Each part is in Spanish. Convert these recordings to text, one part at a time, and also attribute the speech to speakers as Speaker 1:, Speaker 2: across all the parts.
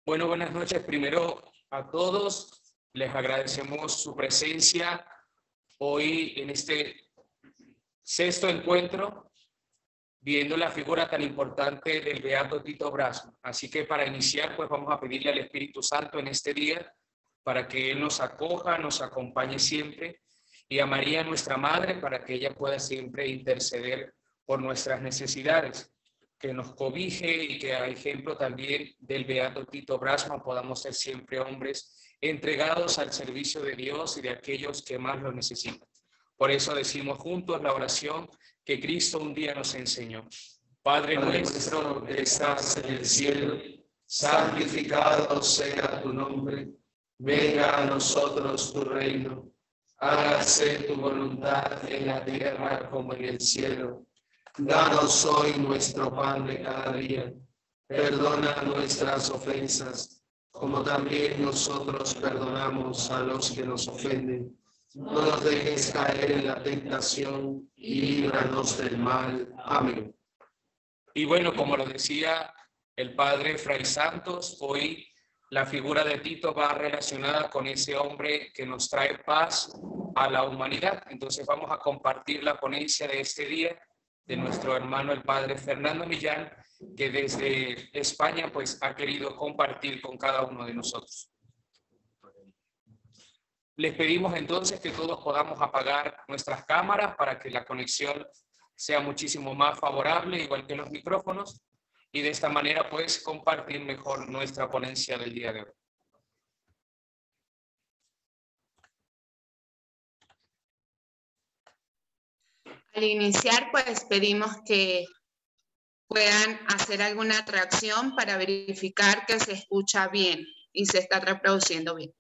Speaker 1: Bueno, buenas noches primero a todos. Les agradecemos su presencia hoy en este sexto encuentro, viendo la figura tan importante del beato Tito Brasma. Así que para iniciar, pues vamos a pedirle al Espíritu Santo en este día para que Él nos acoja, nos acompañe siempre, y a María, nuestra Madre, para que ella pueda siempre interceder por nuestras necesidades, que nos cobije y que a ejemplo también del beato Tito Brasma podamos ser siempre hombres entregados al servicio de Dios y de aquellos que más lo necesitan. Por eso decimos juntos la oración que Cristo un día nos enseñó. Padre nuestro que estás en el cielo, santificado sea tu nombre, venga a nosotros tu reino, hágase tu voluntad en la tierra como en el cielo. Danos hoy nuestro pan de cada día, perdona nuestras ofensas, como también nosotros perdonamos a los que nos ofenden. No nos dejes caer en la tentación y líbranos del mal. Amén. Y bueno, como lo decía el padre Fray Santos, hoy la figura de Tito va relacionada con ese hombre que nos trae paz a la humanidad. Entonces vamos a compartir la ponencia de este día de nuestro hermano el padre Fernando Millán, que desde España pues ha querido compartir con cada uno de nosotros. Les pedimos entonces que todos podamos apagar nuestras cámaras para que la conexión sea muchísimo más favorable, igual que los micrófonos, y de esta manera pues compartir mejor nuestra ponencia del día de hoy.
Speaker 2: Al iniciar, pues pedimos que puedan hacer alguna reacción para verificar que se escucha bien y se está reproduciendo bien.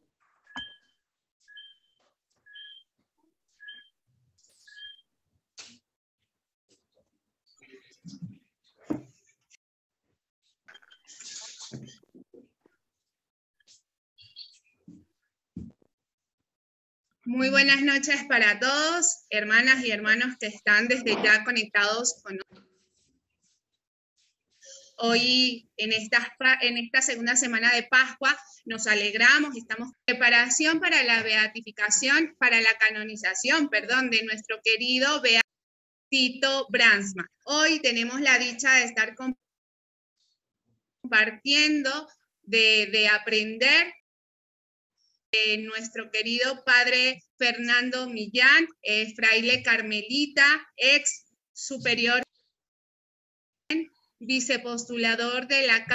Speaker 2: Muy buenas noches para todos, hermanas y hermanos que están desde ya conectados con nosotros. Hoy, en esta segunda semana de Pascua, nos alegramos, estamos en preparación para la beatificación, para la canonización, de nuestro querido beato Tito Brasma. Hoy tenemos la dicha de estar compartiendo, de aprender de nuestro querido padre Fernando Millán, fraile carmelita, ex superior, vicepostulador de la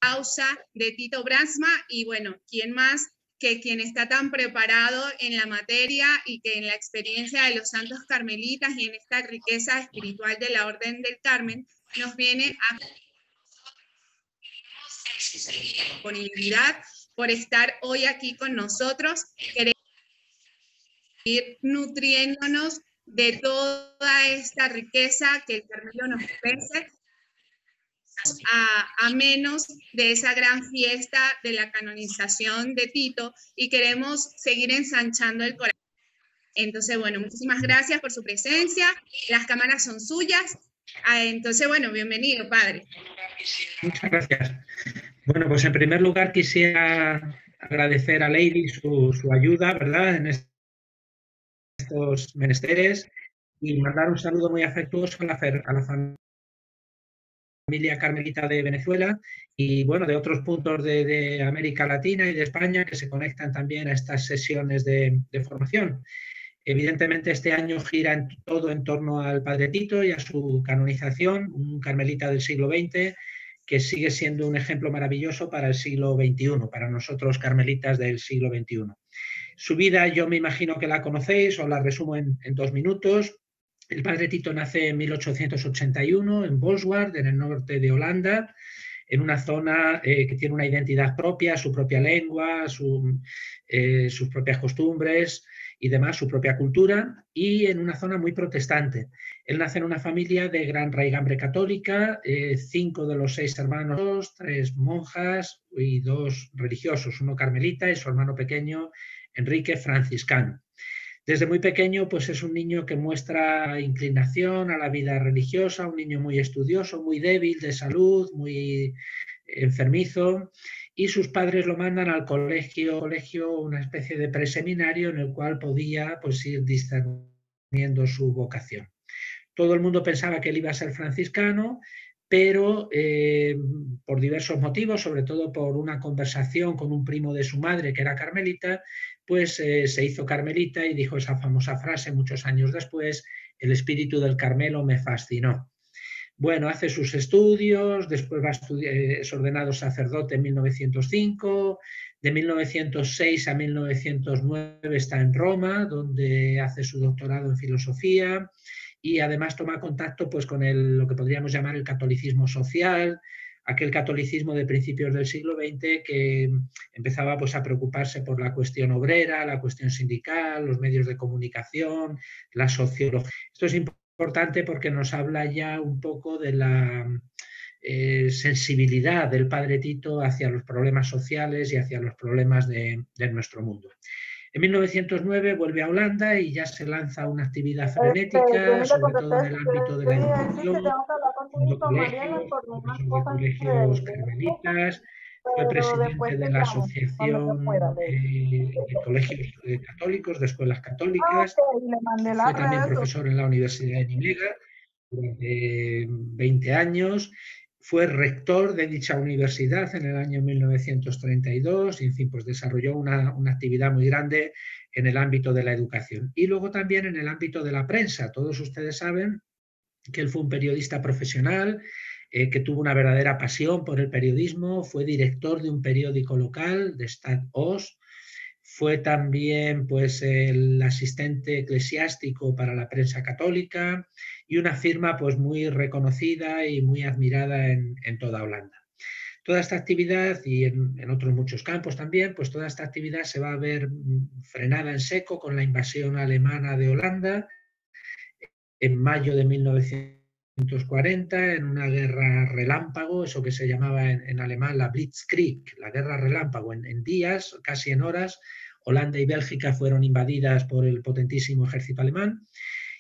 Speaker 2: causa de Tito Brasma, y bueno, ¿quién más que quien está tan preparado en la materia y que en la experiencia de los santos carmelitas y en esta riqueza espiritual de la Orden del Carmen nos viene a disponibilidad por estar hoy aquí con nosotros. Queremos ir nutriéndonos de toda esta riqueza que el Carmelo nos ofrece a menos de esa gran fiesta de la canonización de Tito, y queremos seguir ensanchando el corazón. Entonces, bueno, muchísimas gracias por su presencia. Las cámaras son suyas. Entonces, bueno, bienvenido, padre.
Speaker 3: Muchas gracias. Bueno, pues en primer lugar quisiera agradecer a Lady su ayuda, ¿verdad?, en estos menesteres, y mandar un saludo muy afectuoso a la familia carmelita de Venezuela y, bueno, de otros puntos de América Latina y de España que se conectan también a estas sesiones de formación. Evidentemente este año gira todo en torno al Padre Tito y a su canonización, un carmelita del siglo XX, que sigue siendo un ejemplo maravilloso para el siglo XXI, para nosotros carmelitas del siglo XXI. Su vida yo me imagino que la conocéis, os la resumo en 2 minutos. El Padre Tito nace en 1881 en Bolsward, en el norte de Holanda, en una zona que tiene una identidad propia, su propia lengua, sus propias costumbres y demás, su propia cultura, y en una zona muy protestante. Él nace en una familia de gran raigambre católica, 5 de los 6 hermanos, 3 monjas y 2 religiosos, uno carmelita y su hermano pequeño, Enrique, franciscano. Desde muy pequeño, pues es un niño que muestra inclinación a la vida religiosa, un niño muy estudioso, muy débil de salud, muy enfermizo, y sus padres lo mandan al colegio, una especie de preseminario en el cual podía pues ir discerniendo su vocación. Todo el mundo pensaba que él iba a ser franciscano, pero por diversos motivos, sobre todo por una conversación con un primo de su madre que era carmelita, pues se hizo carmelita y dijo esa famosa frase muchos años después: el espíritu del Carmelo me fascinó. Bueno, hace sus estudios, después va a estudiar, es ordenado sacerdote en 1905, de 1906 a 1909 está en Roma, donde hace su doctorado en filosofía, y además toma contacto pues, con lo que podríamos llamar el catolicismo social, aquel catolicismo de principios del siglo XX que empezaba pues, a preocuparse por la cuestión obrera, la cuestión sindical, los medios de comunicación, la sociología. Esto es importante porque nos habla ya un poco de la sensibilidad del padre Tito hacia los problemas sociales y hacia los problemas de nuestro mundo. En 1909 vuelve a Holanda y ya se lanza una actividad frenética, sobre todo en el ámbito de la educación, fundó colegios, profesor de colegios carmelitas, fue presidente de la Asociación de Colegios Católicos, de Escuelas Católicas, fue también profesor en la Universidad de Nimega durante 20 años, fue rector de dicha universidad en el año 1932 y, en fin, pues desarrolló una actividad muy grande en el ámbito de la educación. Y luego también en el ámbito de la prensa. Todos ustedes saben que él fue un periodista profesional, que tuvo una verdadera pasión por el periodismo, fue director de un periódico local, de Stad Oost, fue también pues, el asistente eclesiástico para la prensa católica y una firma pues, muy reconocida y muy admirada en toda Holanda. Toda esta actividad, y en otros muchos campos también, pues toda esta actividad se va a ver frenada en seco con la invasión alemana de Holanda en mayo de 1940, en una guerra relámpago, eso que se llamaba en alemán la Blitzkrieg, la guerra relámpago. En días, casi en horas, Holanda y Bélgica fueron invadidas por el potentísimo ejército alemán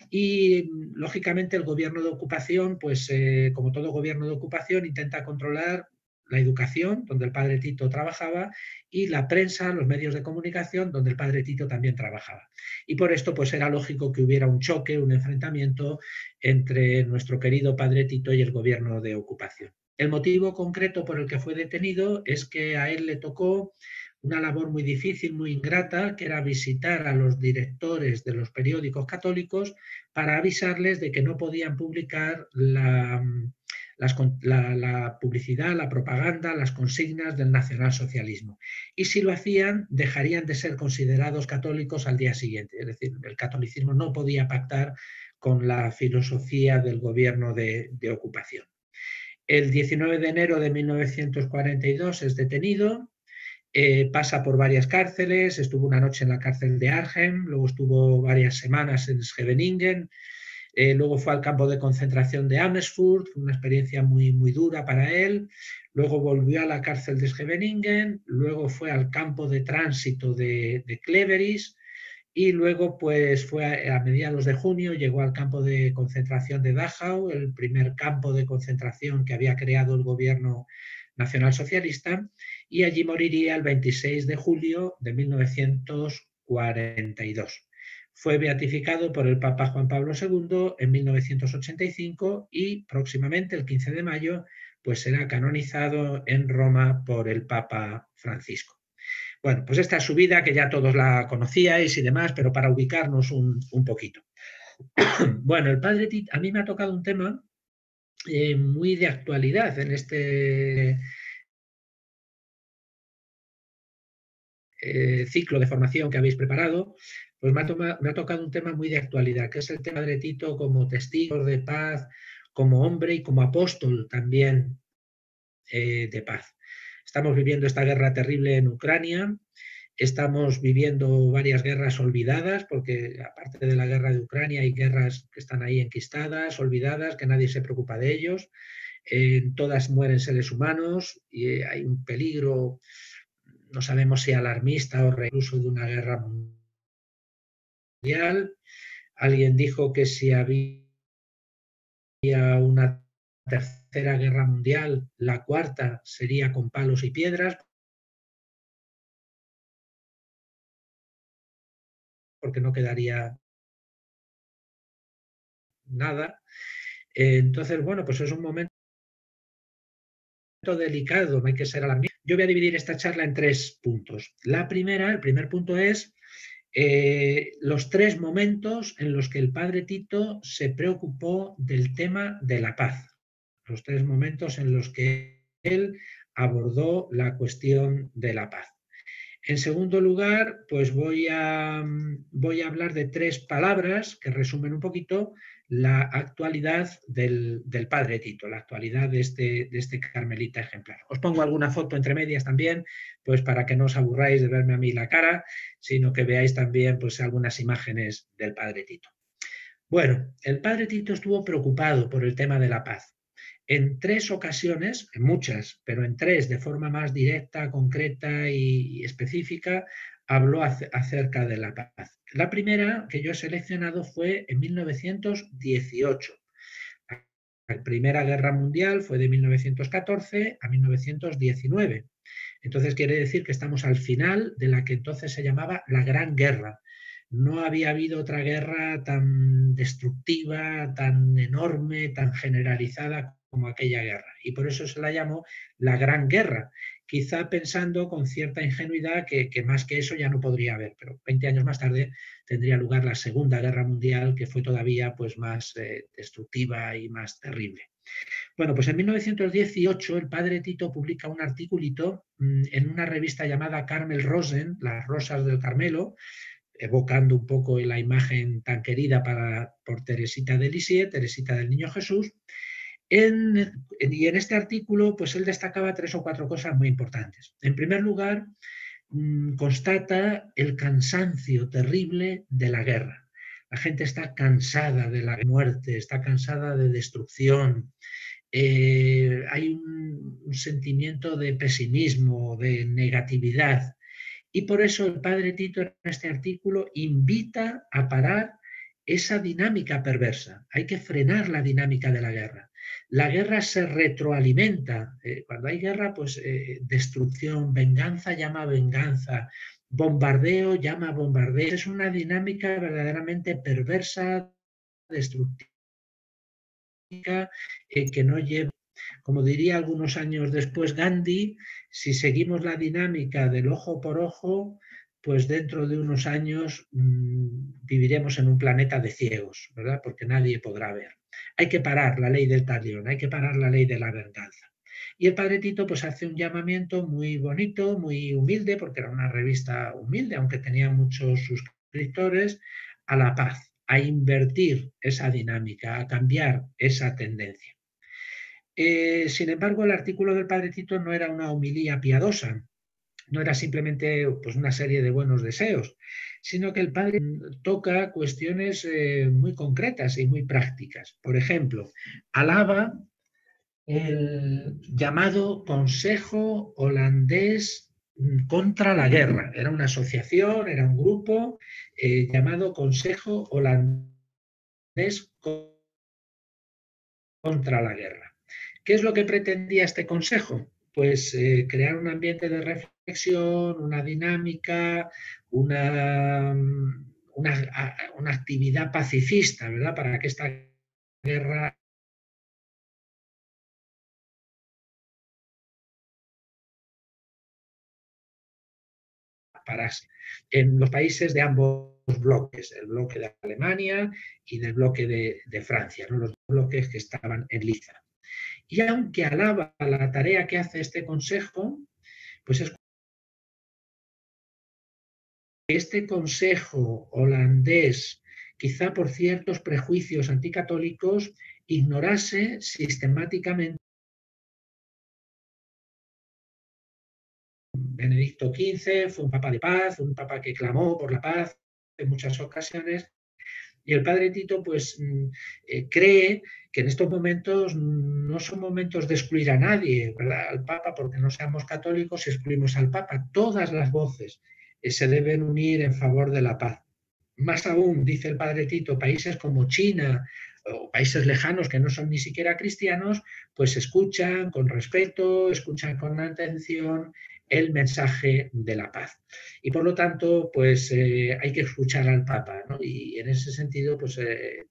Speaker 3: y, lógicamente, el gobierno de ocupación, pues como todo gobierno de ocupación, intenta controlar la educación, donde el padre Tito trabajaba, y la prensa, los medios de comunicación, donde el padre Tito también trabajaba. Y por esto pues era lógico que hubiera un choque, un enfrentamiento entre nuestro querido padre Tito y el gobierno de ocupación. El motivo concreto por el que fue detenido es que a él le tocó una labor muy difícil, muy ingrata, que era visitar a los directores de los periódicos católicos para avisarles de que no podían publicar la publicidad, la propaganda, las consignas del nacionalsocialismo. Y si lo hacían, dejarían de ser considerados católicos al día siguiente. Es decir, el catolicismo no podía pactar con la filosofía del gobierno de ocupación. El 19 de enero de 1942 es detenido, pasa por varias cárceles, estuvo una noche en la cárcel de Arnhem, luego estuvo varias semanas en Scheveningen, luego fue al campo de concentración de Amersfoort, una experiencia muy, muy dura para él. Luego volvió a la cárcel de Scheveningen, luego fue al campo de tránsito de Cleveris y luego pues fue a mediados de junio, llegó al campo de concentración de Dachau, el primer campo de concentración que había creado el gobierno nacionalsocialista, y allí moriría el 26 de julio de 1942. Fue beatificado por el Papa Juan Pablo II en 1985 y próximamente, el 15 de mayo, pues será canonizado en Roma por el Papa Francisco. Bueno, pues esta es su vida, que ya todos la conocíais y demás, pero para ubicarnos un poquito. Bueno, el padre Tito, a mí me ha tocado un tema muy de actualidad en este ciclo de formación que habéis preparado, pues me ha tocado un tema muy de actualidad, que es el tema de Tito como testigo de paz, como hombre y como apóstol también de paz. Estamos viviendo esta guerra terrible en Ucrania, estamos viviendo varias guerras olvidadas, porque aparte de la guerra de Ucrania hay guerras que están ahí enquistadas, olvidadas, que nadie se preocupa de ellos. En todas mueren seres humanos y hay un peligro, no sabemos si alarmista o incluso de una guerra Mundial. Alguien dijo que si había una tercera guerra mundial, la cuarta sería con palos y piedras, porque no quedaría nada. Entonces, bueno, pues es un momento delicado, no hay que ser alarmista. Yo voy a dividir esta charla en 3 puntos. El primer punto es los 3 momentos en los que el padre Tito se preocupó del tema de la paz. Los 3 momentos en los que él abordó la cuestión de la paz. En segundo lugar, pues voy a hablar de 3 palabras que resumen un poquito la actualidad del padre Tito, la actualidad de este carmelita ejemplar. Os pongo alguna foto entre medias también, pues para que no os aburráis de verme a mí la cara, sino que veáis también pues algunas imágenes del padre Tito. Bueno, el padre Tito estuvo preocupado por el tema de la paz. En 3 ocasiones, en muchas, pero en 3 de forma más directa, concreta y específica, habló acerca de la paz. La primera que yo he seleccionado fue en 1918. La Primera Guerra Mundial fue de 1914 a 1919. Entonces quiere decir que estamos al final de la que entonces se llamaba la Gran Guerra. No había habido otra guerra tan destructiva, tan enorme, tan generalizada como aquella guerra. Y por eso se la llamó la Gran Guerra, quizá pensando con cierta ingenuidad que más que eso ya no podría haber. Pero 20 años más tarde tendría lugar la Segunda Guerra Mundial, que fue todavía pues, más destructiva y más terrible. Bueno, pues en 1918 el padre Tito publica un articulito en una revista llamada Carmel Rosen, Las Rosas del Carmelo, evocando un poco la imagen tan querida por Teresita de Lisieux, Teresita del Niño Jesús. Y en este artículo, pues él destacaba 3 o 4 cosas muy importantes. En primer lugar, constata el cansancio terrible de la guerra. La gente está cansada de la muerte, está cansada de destrucción. Hay un sentimiento de pesimismo, de negatividad. Y por eso el padre Tito en este artículo invita a parar esa dinámica perversa. Hay que frenar la dinámica de la guerra. La guerra se retroalimenta. Cuando hay guerra, pues destrucción, venganza llama venganza, bombardeo llama bombardeo. Es una dinámica verdaderamente perversa, destructiva, que no lleva, como diría algunos años después Gandhi, si seguimos la dinámica del ojo por ojo, pues dentro de unos años viviremos en un planeta de ciegos, ¿verdad? Porque nadie podrá ver. Hay que parar la ley del talión, hay que parar la ley de la venganza. Y el padre Tito pues hace un llamamiento muy bonito, muy humilde, porque era una revista humilde, aunque tenía muchos suscriptores, a la paz, a invertir esa dinámica, a cambiar esa tendencia. Sin embargo, el artículo del padre Tito no era una homilía piadosa, no era simplemente pues, una serie de buenos deseos, sino que el padre toca cuestiones muy concretas y muy prácticas. Por ejemplo, alaba el llamado Consejo Holandés contra la Guerra. Era una asociación, era un grupo llamado Consejo Holandés contra la Guerra. ¿Qué es lo que pretendía este consejo? Pues crear un ambiente de reflexión, una dinámica, una actividad pacifista, ¿verdad? Para que esta guerra parase en los países de ambos bloques, el bloque de Alemania y del bloque de Francia, ¿no? Los bloques que estaban en liza. Y aunque alaba la tarea que hace este consejo, pues es que este consejo holandés, quizá por ciertos prejuicios anticatólicos, ignorase sistemáticamente Benedicto XV, fue un papa de paz, un papa que clamó por la paz en muchas ocasiones. Y el padre Tito pues cree que en estos momentos no son momentos de excluir a nadie, ¿verdad? Al Papa, porque no seamos católicos y excluimos al Papa. Todas las voces se deben unir en favor de la paz. Más aún, dice el padre Tito, países como China o países lejanos que no son ni siquiera cristianos, pues escuchan con respeto, escuchan con atención el mensaje de la paz. Y por lo tanto, pues hay que escuchar al Papa, ¿no? Y en ese sentido, pues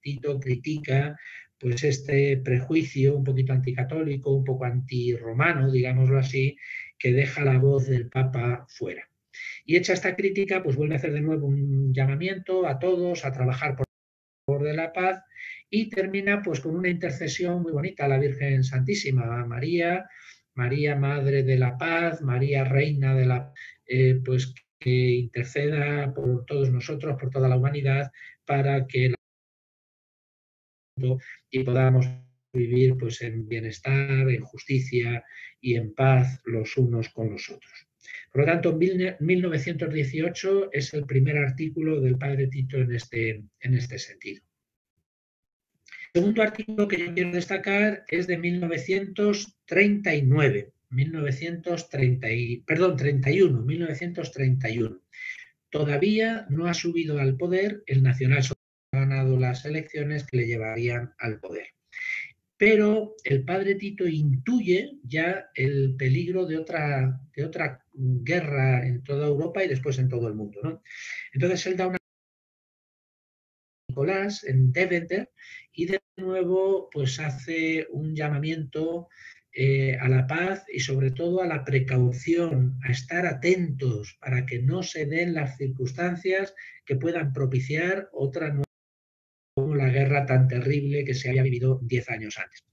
Speaker 3: Tito critica pues este prejuicio un poquito anticatólico, un poco antirromano, digámoslo así, que deja la voz del Papa fuera. Y hecha esta crítica, pues vuelve a hacer de nuevo un llamamiento a todos a trabajar por favor de la paz y termina pues con una intercesión muy bonita a la Virgen Santísima, a María, María Madre de la Paz, María Reina de la pues que interceda por todos nosotros, por toda la humanidad, para que y podamos vivir pues en bienestar, en justicia y en paz los unos con los otros. Por lo tanto, 1918 es el primer artículo del padre Tito en este sentido. El segundo artículo que yo quiero destacar es de 1931. Todavía no ha subido al poder el nacional, ha ganado las elecciones que le llevarían al poder. Pero el padre Tito intuye ya el peligro de otra guerra en toda Europa y después en todo el mundo, ¿no? Entonces él da una Nicolás en Deventer y de nuevo pues hace un llamamiento a la paz y sobre todo a la precaución, a estar atentos para que no se den las circunstancias que puedan propiciar otra nueva como la guerra tan terrible que se había vivido 10 años antes.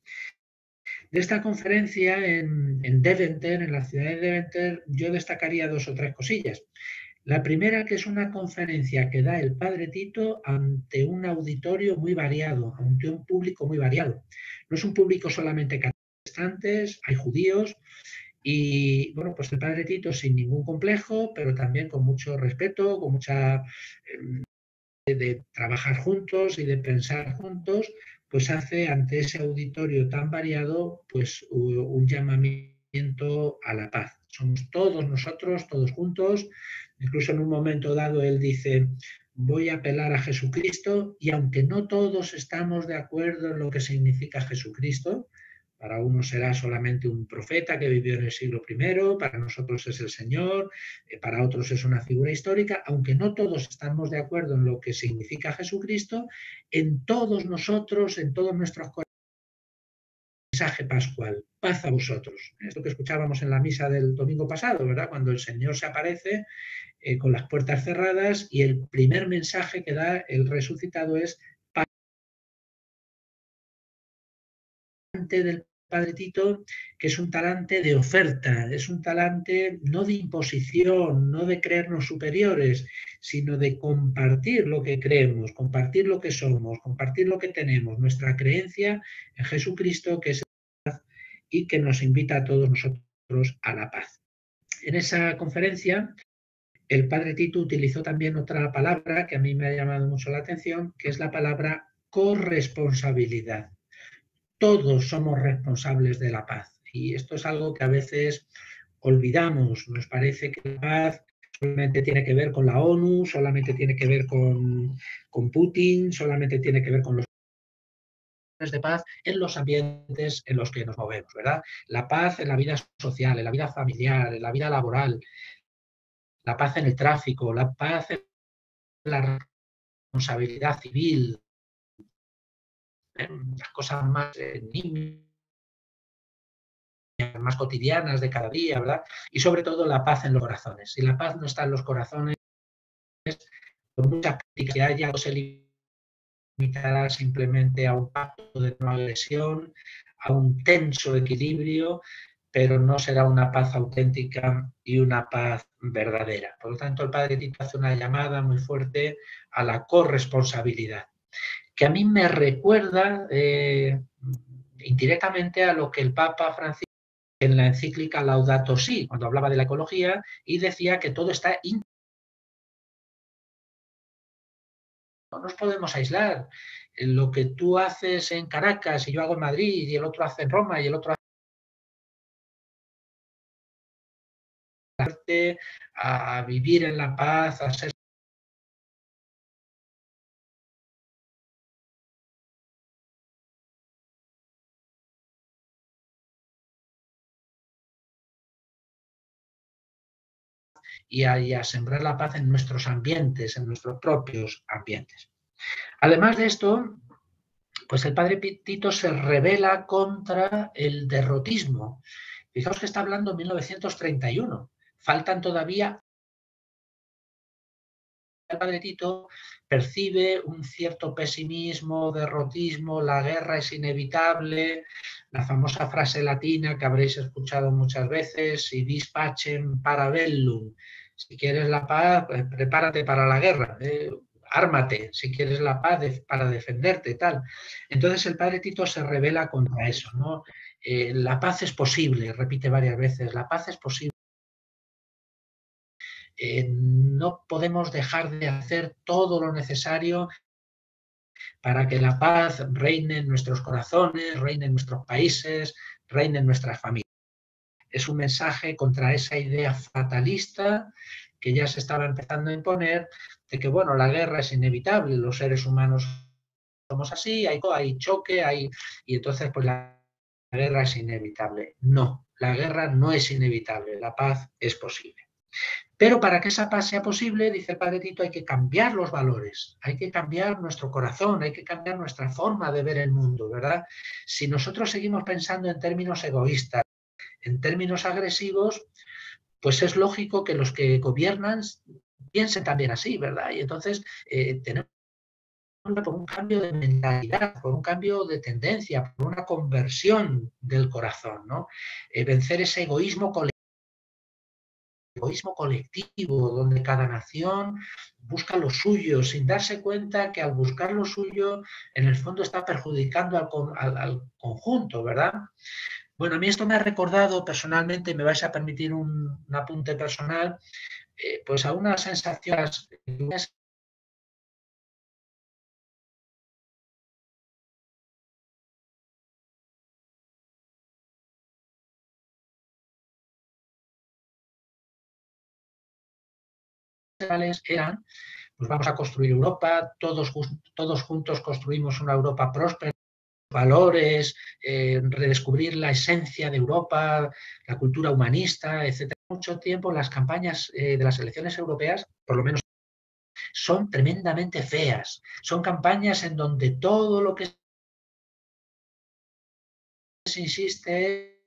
Speaker 3: De esta conferencia en Deventer, en la ciudad de Deventer, yo destacaría dos o tres cosillas. La primera, que es una conferencia que da el padre Tito ante un auditorio muy variado, ante un público muy variado. No es un público solamente protestantes, hay judíos, y bueno, pues el padre Tito sin ningún complejo, pero también con mucho respeto, con mucha de trabajar juntos y de pensar juntos, pues hace ante ese auditorio tan variado, pues un llamamiento a la paz. Somos todos nosotros, todos juntos. Incluso en un momento dado él dice, voy a apelar a Jesucristo y aunque no todos estamos de acuerdo en lo que significa Jesucristo, para unos será solamente un profeta que vivió en el siglo I, para nosotros es el Señor, para otros es una figura histórica, aunque no todos estamos de acuerdo en lo que significa Jesucristo, en todos nosotros, en todos nuestros corazones, mensaje pascual, paz a vosotros. Esto que escuchábamos en la misa del domingo pasado, ¿verdad? Cuando el Señor se aparece con las puertas cerradas y el primer mensaje que da el resucitado es paz del Padre Tito, que es un talante de oferta, es un talante no de imposición, no de creernos superiores, sino de compartir lo que creemos, compartir lo que somos, compartir lo que tenemos, nuestra creencia en Jesucristo, que es la paz y que nos invita a todos nosotros a la paz. En esa conferencia, el Padre Tito utilizó también otra palabra que a mí me ha llamado mucho la atención, que es la palabra corresponsabilidad. Todos somos responsables de la paz y esto es algo que a veces olvidamos. Nos parece que la paz solamente tiene que ver con la ONU, solamente tiene que ver con Putin, solamente tiene que ver con los de paz en los ambientes en los que nos movemos, ¿verdad? La paz en la vida social, en la vida familiar, en la vida laboral, la paz en el tráfico, la paz en la responsabilidad civil, en las cosas más más cotidianas de cada día, ¿verdad? Y sobre todo la paz en los corazones. Si la paz no está en los corazones, por muchas críticas que haya, se limitará simplemente a un pacto de no agresión, a un tenso equilibrio, pero no será una paz auténtica y una paz verdadera. Por lo tanto, el Padre Tito hace una llamada muy fuerte a la corresponsabilidad, que a mí me recuerda indirectamente a lo que el Papa Francisco en la encíclica Laudato Si, cuando hablaba de la ecología, y decía que todo está no nos podemos aislar. Lo que tú haces en Caracas y yo hago en Madrid y el otro hace en Roma y el otro hace a vivir en la paz, a ser y a sembrar la paz en nuestros ambientes, en nuestros propios ambientes. Además de esto, pues el padre Tito se rebela contra el derrotismo. Fijaos que está hablando en 1931. Faltan todavía... El padre Tito percibe un cierto pesimismo, derrotismo, la guerra es inevitable, la famosa frase latina que habréis escuchado muchas veces, si vis pacem para bellum, si quieres la paz, prepárate para la guerra, ármate, si quieres la paz para defenderte, tal. Entonces el padre Tito se rebela contra eso, ¿no? La paz es posible, repite varias veces, la paz es posible. No podemos dejar de hacer todo lo necesario para que la paz reine en nuestros corazones, reine en nuestros países, reine en nuestras familias. Es un mensaje contra esa idea fatalista que ya se estaba empezando a imponer de que, bueno, la guerra es inevitable, los seres humanos somos así, hay choque, y entonces pues la guerra es inevitable. No, la guerra no es inevitable, la paz es posible. Pero para que esa paz sea posible, dice el padre Tito, hay que cambiar los valores, hay que cambiar nuestro corazón, hay que cambiar nuestra forma de ver el mundo, ¿verdad? Si nosotros seguimos pensando en términos egoístas, en términos agresivos, pues es lógico que los que gobiernan piensen también así, ¿verdad? Y entonces tenemos por un cambio de mentalidad, por un cambio de tendencia, por una conversión del corazón, ¿no? Vencer ese egoísmo colectivo, donde cada nación busca lo suyo, sin darse cuenta que al buscar lo suyo, en el fondo está perjudicando al conjunto, ¿verdad? Bueno, a mí esto me ha recordado personalmente, me vais a permitir un apunte personal, pues a unas sensaciones eran, pues vamos a construir Europa, todos juntos construimos una Europa próspera, valores, redescubrir la esencia de Europa, la cultura humanista, etc. Mucho tiempo las campañas de las elecciones europeas, por lo menos, son tremendamente feas. Son campañas en donde todo lo que se insiste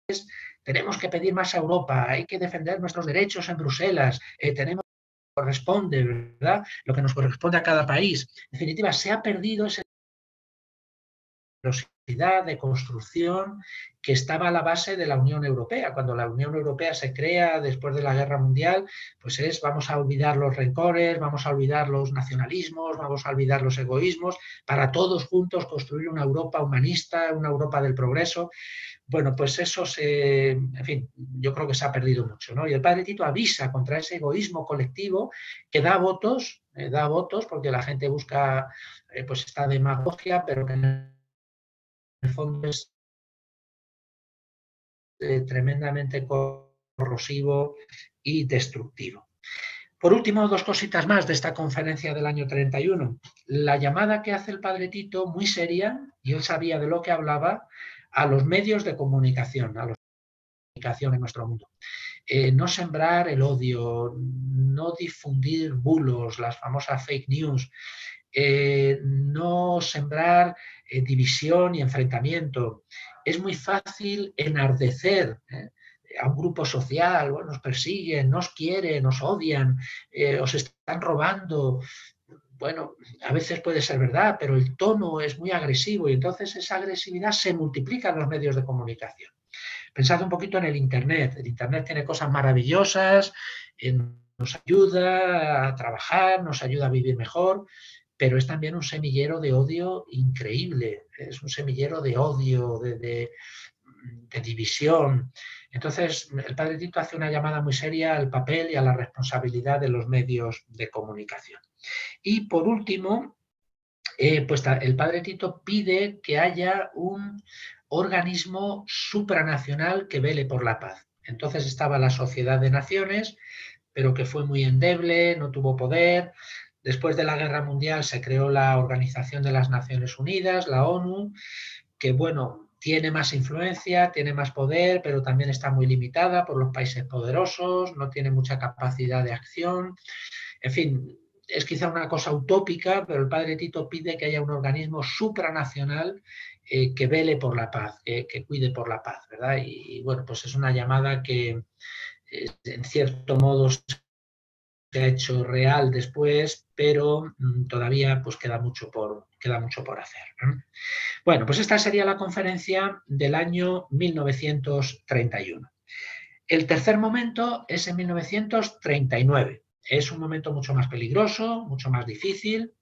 Speaker 3: es tenemos que pedir más a Europa, hay que defender nuestros derechos en Bruselas, tenemos que corresponde, ¿verdad? Lo que nos corresponde a cada país. En definitiva, se ha perdido ese de construcción que estaba a la base de la Unión Europea. Cuando la Unión Europea se crea después de la Guerra Mundial, pues vamos a olvidar los rencores, vamos a olvidar los nacionalismos, vamos a olvidar los egoísmos, para todos juntos construir una Europa humanista, una Europa del progreso. Bueno, pues eso en fin, yo creo que se ha perdido mucho, ¿no? Y el padre Tito avisa contra ese egoísmo colectivo que da votos porque la gente busca pues esta demagogia, pero que en el fondo es tremendamente corrosivo y destructivo. Por último, dos cositas más de esta conferencia del año 31. La llamada que hace el padre Tito, muy seria, y él sabía de lo que hablaba, a los medios de comunicación, en nuestro mundo. No sembrar el odio, no difundir bulos, las famosas fake news, no sembrar división y enfrentamiento. Es muy fácil enardecer a un grupo social, bueno, nos persiguen, nos quieren, nos odian, os están robando. Bueno, a veces puede ser verdad, pero el tono es muy agresivo y entonces esa agresividad se multiplica en los medios de comunicación. Pensad un poquito en el Internet. El Internet tiene cosas maravillosas, nos ayuda a trabajar, nos ayuda a vivir mejor, pero es también un semillero de odio increíble. Es un semillero de odio, de división. Entonces, el padre Tito hace una llamada muy seria al papel y a la responsabilidad de los medios de comunicación. Y por último, pues el padre Tito pide que haya un organismo supranacional que vele por la paz. Entonces estaba la Sociedad de Naciones, pero que fue muy endeble, no tuvo poder. Después de la Guerra Mundial se creó la Organización de las Naciones Unidas, la ONU, que bueno, tiene más influencia, tiene más poder, pero también está muy limitada por los países poderosos, no tiene mucha capacidad de acción. En fin, es quizá una cosa utópica, pero el padre Tito pide que haya un organismo supranacional que vele por la paz, que cuide por la paz, ¿verdad? Y bueno, pues es una llamada que en cierto modo se ha hecho real después, pero todavía pues queda mucho por hacer, ¿no? Bueno, pues esta sería la conferencia del año 1931. El tercer momento es en 1939. Es un momento mucho más peligroso, mucho más difícil.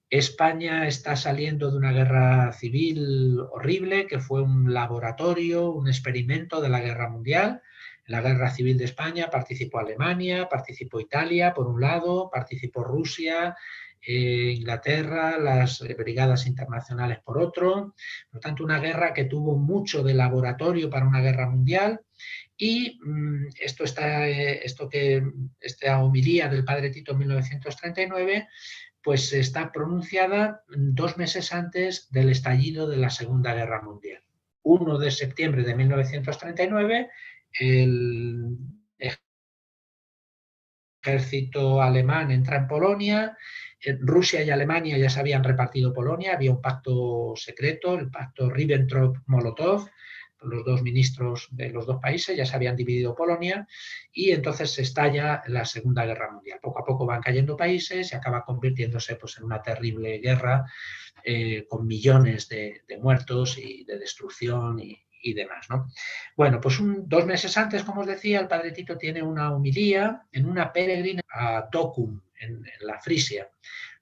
Speaker 3: España está saliendo de una guerra civil horrible, que fue un laboratorio, un experimento de la guerra mundial. En la guerra civil de España participó Alemania, participó Italia, por un lado, participó Rusia, Inglaterra, las brigadas internacionales por otro. Por lo tanto, una guerra que tuvo mucho de laboratorio para una guerra mundial. Y esta homilía del padre Tito en 1939 pues está pronunciada 2 meses antes del estallido de la Segunda Guerra Mundial. 1 de septiembre de 1939, el ejército alemán entra en Polonia. Rusia y Alemania ya se habían repartido Polonia, había un pacto secreto, el pacto Ribbentrop-Molotov. Los dos ministros de los dos países ya se habían dividido Polonia y entonces se estalla la Segunda Guerra Mundial. Poco a poco van cayendo países y acaba convirtiéndose pues, en una terrible guerra con millones de muertos y de destrucción y demás, ¿no? Bueno, pues 2 meses antes, como os decía, el padre Tito tiene una homilía en una peregrina a Dokkum, en la Frisia.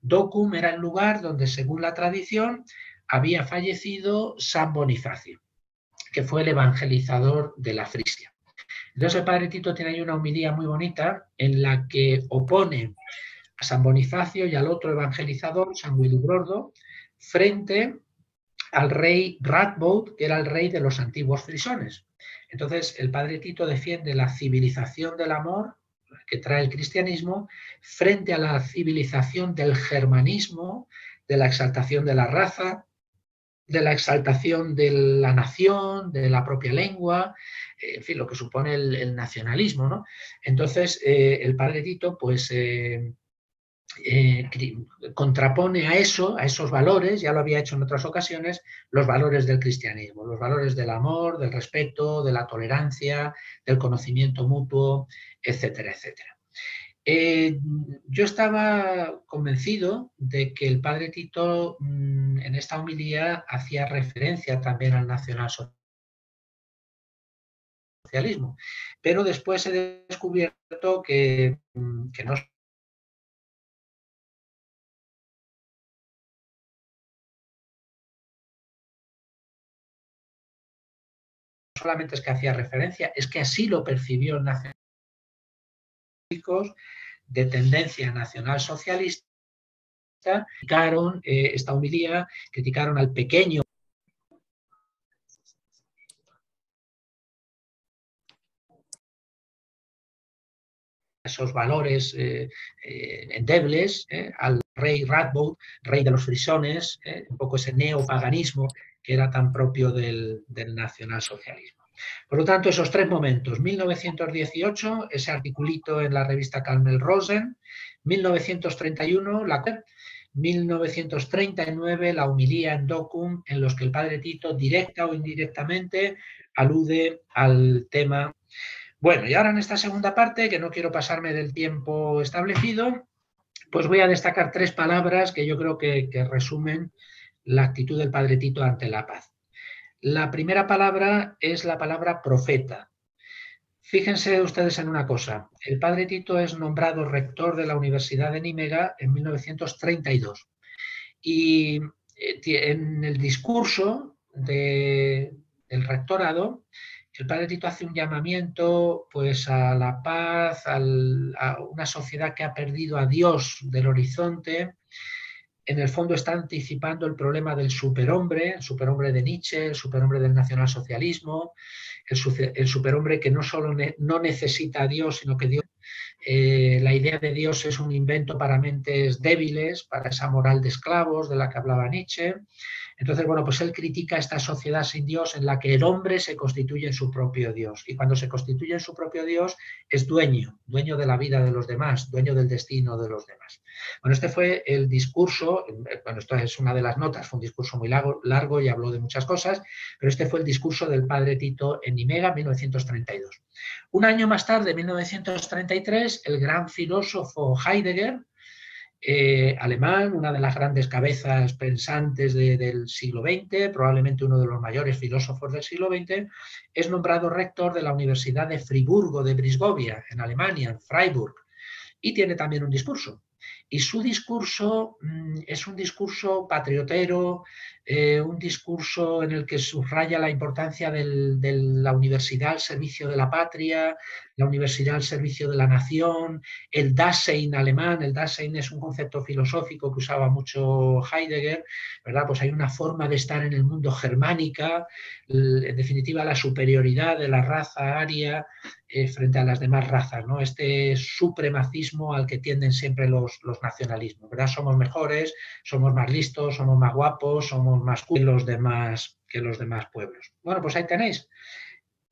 Speaker 3: Dokkum era el lugar donde, según la tradición, había fallecido San Bonifacio, que fue el evangelizador de la Frisia. Entonces el padre Tito tiene ahí una homilía muy bonita en la que opone a San Bonifacio y al otro evangelizador, San Willibrordo, frente al rey Radboud, que era el rey de los antiguos frisones. Entonces el padre Tito defiende la civilización del amor que trae el cristianismo frente a la civilización del germanismo, de la exaltación de la raza, de la exaltación de la nación, de la propia lengua, en fin, lo que supone el nacionalismo, ¿no? Entonces, el padre Tito, pues, contrapone a eso, a esos valores, ya lo había hecho en otras ocasiones, los valores del cristianismo, los valores del amor, del respeto, de la tolerancia, del conocimiento mutuo, etcétera, etcétera. Yo estaba convencido de que el padre Tito en esta homilía hacía referencia también al nacionalsocialismo, pero después he descubierto que no solamente es que hacía referencia, es que así lo percibió el nacionalismo de tendencia nacionalsocialista. Criticaron esta homilía, criticaron al pequeño esos valores endebles, al rey Radboud, rey de los frisones, un poco ese neopaganismo que era tan propio del nacionalsocialismo. Por lo tanto, esos 3 momentos, 1918, ese articulito en la revista Carmel Rosen, 1931, 1939, la homilía en Dokkum, en los que el padre Tito, directa o indirectamente, alude al tema. Bueno, y ahora en esta segunda parte, que no quiero pasarme del tiempo establecido, pues voy a destacar 3 palabras que yo creo que resumen la actitud del padre Tito ante la paz. La primera palabra es la palabra profeta. Fíjense ustedes en una cosa, el padre Tito es nombrado rector de la Universidad de Nímega en 1932 y en el discurso del rectorado el padre Tito hace un llamamiento pues, a la paz, a una sociedad que ha perdido a Dios del horizonte. En el fondo está anticipando el problema del superhombre, el superhombre de Nietzsche, el superhombre del nacionalsocialismo, el superhombre que no solo no necesita a Dios, sino que Dios La idea de Dios es un invento para mentes débiles, para esa moral de esclavos de la que hablaba Nietzsche. Entonces, bueno, pues él critica esta sociedad sin Dios en la que el hombre se constituye en su propio Dios. Y cuando se constituye en su propio Dios, es dueño de la vida de los demás, dueño del destino de los demás. Bueno, este fue el discurso, bueno, esto es una de las notas, fue un discurso muy largo y habló de muchas cosas, pero este fue el discurso del padre Tito en Nimega, 1932. Un año más tarde, en 1933, el gran filósofo Heidegger, alemán, una de las grandes cabezas pensantes del siglo XX, probablemente uno de los mayores filósofos del siglo XX, es nombrado rector de la Universidad de Friburgo de Brisgovia, en Alemania, en Freiburg, y tiene también un discurso. Y su discurso es un discurso patriotero, un discurso en el que subraya la importancia de la universidad al servicio de la patria, la universidad al servicio de la nación, el Dasein alemán. El Dasein es un concepto filosófico que usaba mucho Heidegger, ¿verdad? Pues hay una forma de estar en el mundo germánica, en definitiva la superioridad de la raza aria frente a las demás razas, ¿no? Este supremacismo al que tienden siempre los nacionalismos, ¿verdad? Somos mejores, somos más listos, somos más guapos, somos más cool que los demás pueblos. Bueno, pues ahí tenéis.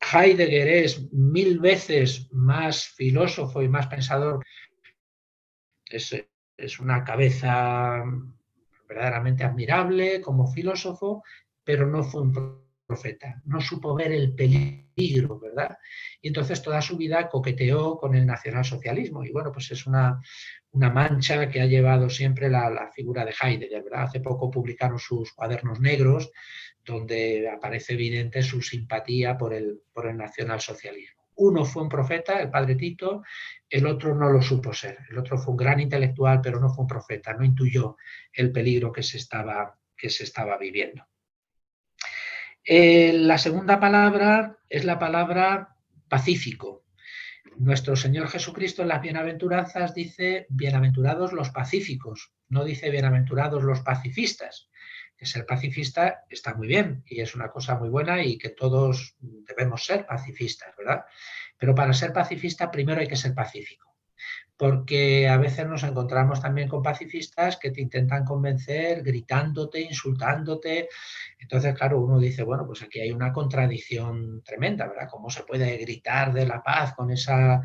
Speaker 3: Heidegger es 1000 veces más filósofo y más pensador. Es una cabeza verdaderamente admirable como filósofo, pero no fue un profeta, no supo ver el peligro, ¿verdad? Y entonces toda su vida coqueteó con el nacionalsocialismo y bueno, pues es una mancha que ha llevado siempre la figura de Heidegger, ¿verdad? Hace poco publicaron sus cuadernos negros donde aparece evidente su simpatía por el nacionalsocialismo. Uno fue un profeta, el padre Tito, el otro no lo supo ser. El otro fue un gran intelectual, pero no fue un profeta, no intuyó el peligro que se estaba viviendo. La segunda palabra es la palabra pacífico. Nuestro Señor Jesucristo en las bienaventuranzas dice bienaventurados los pacíficos, no dice bienaventurados los pacifistas. Que ser pacifista está muy bien y es una cosa muy buena y que todos debemos ser pacifistas, ¿verdad? Pero para ser pacifista primero hay que ser pacífico. Porque a veces nos encontramos también con pacifistas que te intentan convencer gritándote, insultándote. Entonces, claro, uno dice, bueno, pues aquí hay una contradicción tremenda, ¿verdad? ¿Cómo se puede gritar de la paz con esa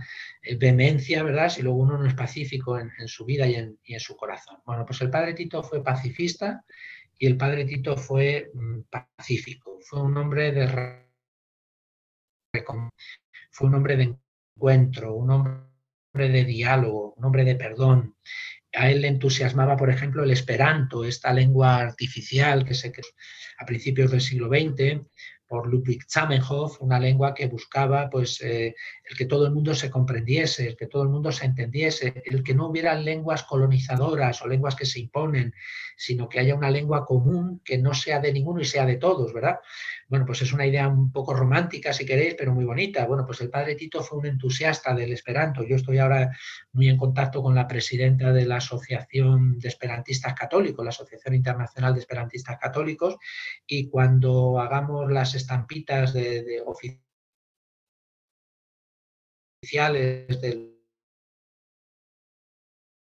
Speaker 3: vehemencia, ¿verdad? Si luego uno no es pacífico en su vida y en su corazón. Bueno, pues el padre Tito fue pacifista y el padre Tito fue pacífico. Fue un hombre de encuentro, un hombre de diálogo, un hombre de perdón. A él le entusiasmaba, por ejemplo, el esperanto, esta lengua artificial que se creó a principios del siglo XX por Ludwig Zamenhof, una lengua que buscaba pues, el que todo el mundo se comprendiese, el que todo el mundo se entendiese, el que no hubiera lenguas colonizadoras o lenguas que se imponen, sino que haya una lengua común que no sea de ninguno y sea de todos, ¿verdad? Bueno, pues es una idea un poco romántica, si queréis, pero muy bonita. Bueno, pues el padre Tito fue un entusiasta del esperanto. Yo estoy ahora muy en contacto con la presidenta de la Asociación de Esperantistas Católicos, la Asociación Internacional de Esperantistas Católicos, y cuando hagamos las estampitas de oficiales de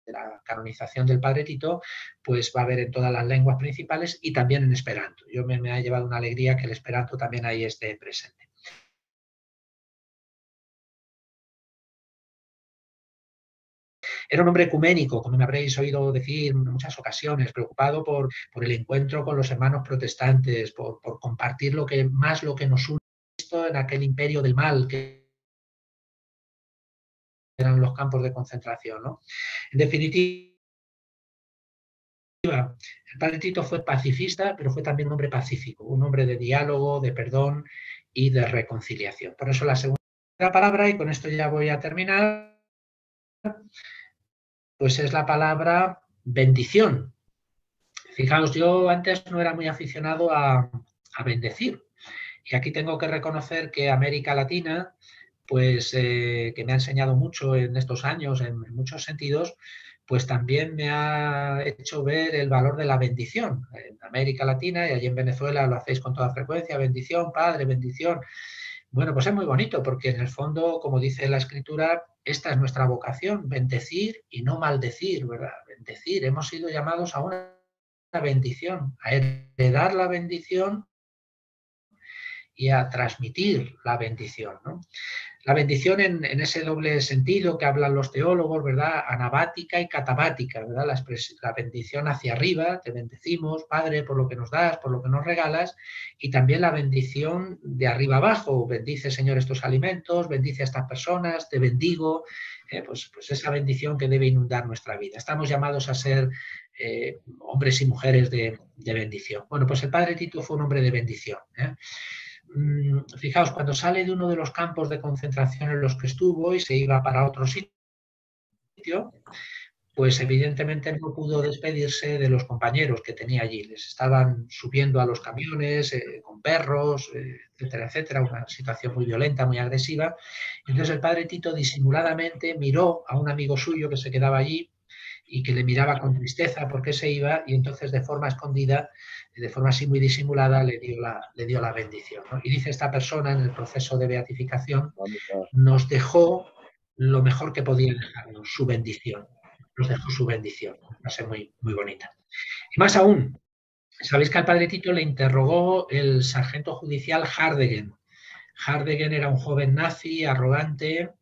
Speaker 3: la canonización del padre Tito, pues va a haber en todas las lenguas principales y también en esperanto. Yo me ha llevado una alegría que el esperanto también ahí esté presente. Era un hombre ecuménico, como me habréis oído decir en muchas ocasiones, preocupado por el encuentro con los hermanos protestantes, por compartir lo que nos une en aquel imperio del mal que eran los campos de concentración, ¿no? En definitiva, el padre Tito fue pacifista, pero fue también un hombre pacífico, un hombre de diálogo, de perdón y de reconciliación. Por eso la segunda palabra, y con esto ya voy a terminar, pues es la palabra bendición. Fijaos, yo antes no era muy aficionado a bendecir. Y aquí tengo que reconocer que América Latina, pues que me ha enseñado mucho en estos años, en muchos sentidos, pues también me ha hecho ver el valor de la bendición. En América Latina y allí en Venezuela lo hacéis con toda frecuencia, bendición, padre, bendición. Bueno, pues es muy bonito porque en el fondo, como dice la Escritura, esta es nuestra vocación, bendecir y no maldecir, ¿verdad? Bendecir, hemos sido llamados a una bendición, a heredar la bendición y a transmitir la bendición, ¿no? La bendición en ese doble sentido que hablan los teólogos, ¿verdad? Anabática y catabática, ¿verdad? La bendición hacia arriba, te bendecimos, Padre, por lo que nos das, por lo que nos regalas, y también la bendición de arriba abajo, bendice, Señor, estos alimentos, bendice a estas personas, te bendigo, pues esa bendición que debe inundar nuestra vida. Estamos llamados a ser hombres y mujeres de bendición. Bueno, pues el Padre Tito fue un hombre de bendición, ¿eh? Fijaos, cuando sale de uno de los campos de concentración en los que estuvo y se iba para otro sitio, pues evidentemente no pudo despedirse de los compañeros que tenía allí. Les estaban subiendo a los camiones con perros, etcétera, etcétera, una situación muy violenta, muy agresiva. Entonces el padre Tito disimuladamente miró a un amigo suyo que se quedaba allí y que le miraba con tristeza porque se iba, y entonces de forma escondida, de forma así muy disimulada, le dio la bendición, ¿no? Y dice esta persona en el proceso de beatificación, nos dejó lo mejor que podía dejarnos, su bendición. Nos dejó su bendición. Una frase muy, muy bonita. Y más aún, sabéis que al padre Tito le interrogó el sargento judicial Hardegen. Hardegen era un joven nazi, arrogante.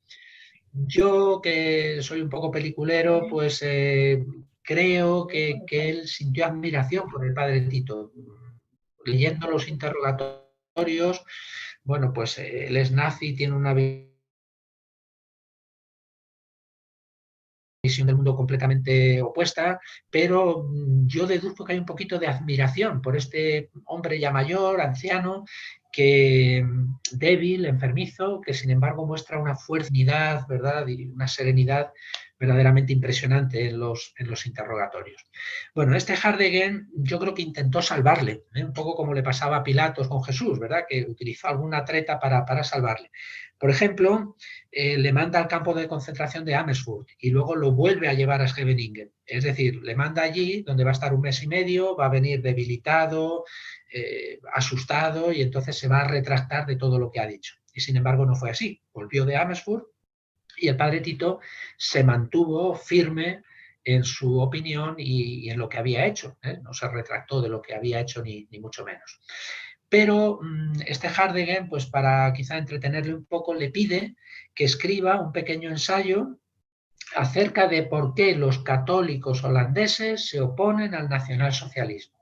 Speaker 3: Yo, que soy un poco peliculero, pues creo que él sintió admiración por el padre Tito. Leyendo los interrogatorios, bueno, pues él es nazi, tiene una visión del mundo completamente opuesta, pero yo deduzco que hay un poquito de admiración por este hombre ya mayor, anciano, que débil, enfermizo, que sin embargo muestra una fuerza, ¿verdad? Y una serenidad verdaderamente impresionante en los interrogatorios. Bueno, este Hardegen yo creo que intentó salvarle, un poco como le pasaba a Pilatos con Jesús, ¿verdad? Que utilizó alguna treta para salvarle. Por ejemplo, le manda al campo de concentración de Amersfoort y luego lo vuelve a llevar a Scheveningen. Es decir, le manda allí, donde va a estar un mes y medio, va a venir debilitado, asustado, y entonces se va a retractar de todo lo que ha dicho. Y sin embargo no fue así. Volvió de Amersfoort y el padre Tito se mantuvo firme en su opinión y en lo que había hecho, ¿eh? No se retractó de lo que había hecho ni mucho menos. Pero este Hardegen, pues para quizá entretenerle un poco, le pide que escriba un pequeño ensayo acerca de por qué los católicos holandeses se oponen al nacionalsocialismo.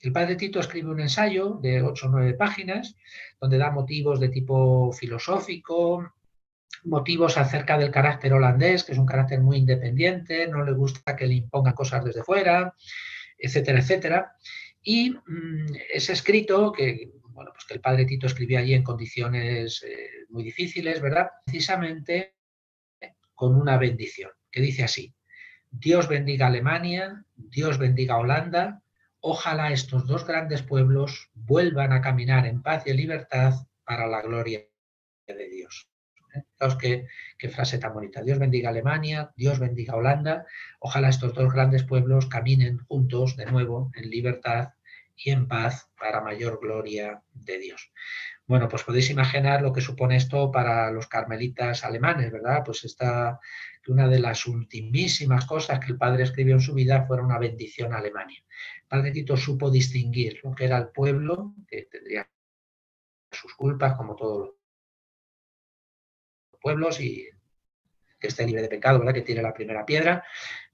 Speaker 3: El padre Tito escribe un ensayo de 8 o 9 páginas, donde da motivos de tipo filosófico, motivos acerca del carácter holandés, que es un carácter muy independiente, no le gusta que le impongan cosas desde fuera, etcétera, etcétera. Y ese escrito, que, bueno, pues que el padre Tito escribió allí en condiciones muy difíciles, ¿verdad? Precisamente con una bendición, que dice así: Dios bendiga Alemania, Dios bendiga Holanda, ojalá estos dos grandes pueblos vuelvan a caminar en paz y en libertad para la gloria de Dios. Fijaos qué frase tan bonita. Dios bendiga Alemania, Dios bendiga Holanda, ojalá estos dos grandes pueblos caminen juntos de nuevo en libertad y en paz para mayor gloria de Dios. Bueno, pues podéis imaginar lo que supone esto para los carmelitas alemanes, ¿verdad? Pues una de las ultimísimas cosas que el padre escribió en su vida fuera una bendición a Alemania. El padre Tito supo distinguir lo que era el pueblo, que tendría sus culpas como todos los pueblos, y que esté libre de pecado, ¿verdad? Que tire la primera piedra,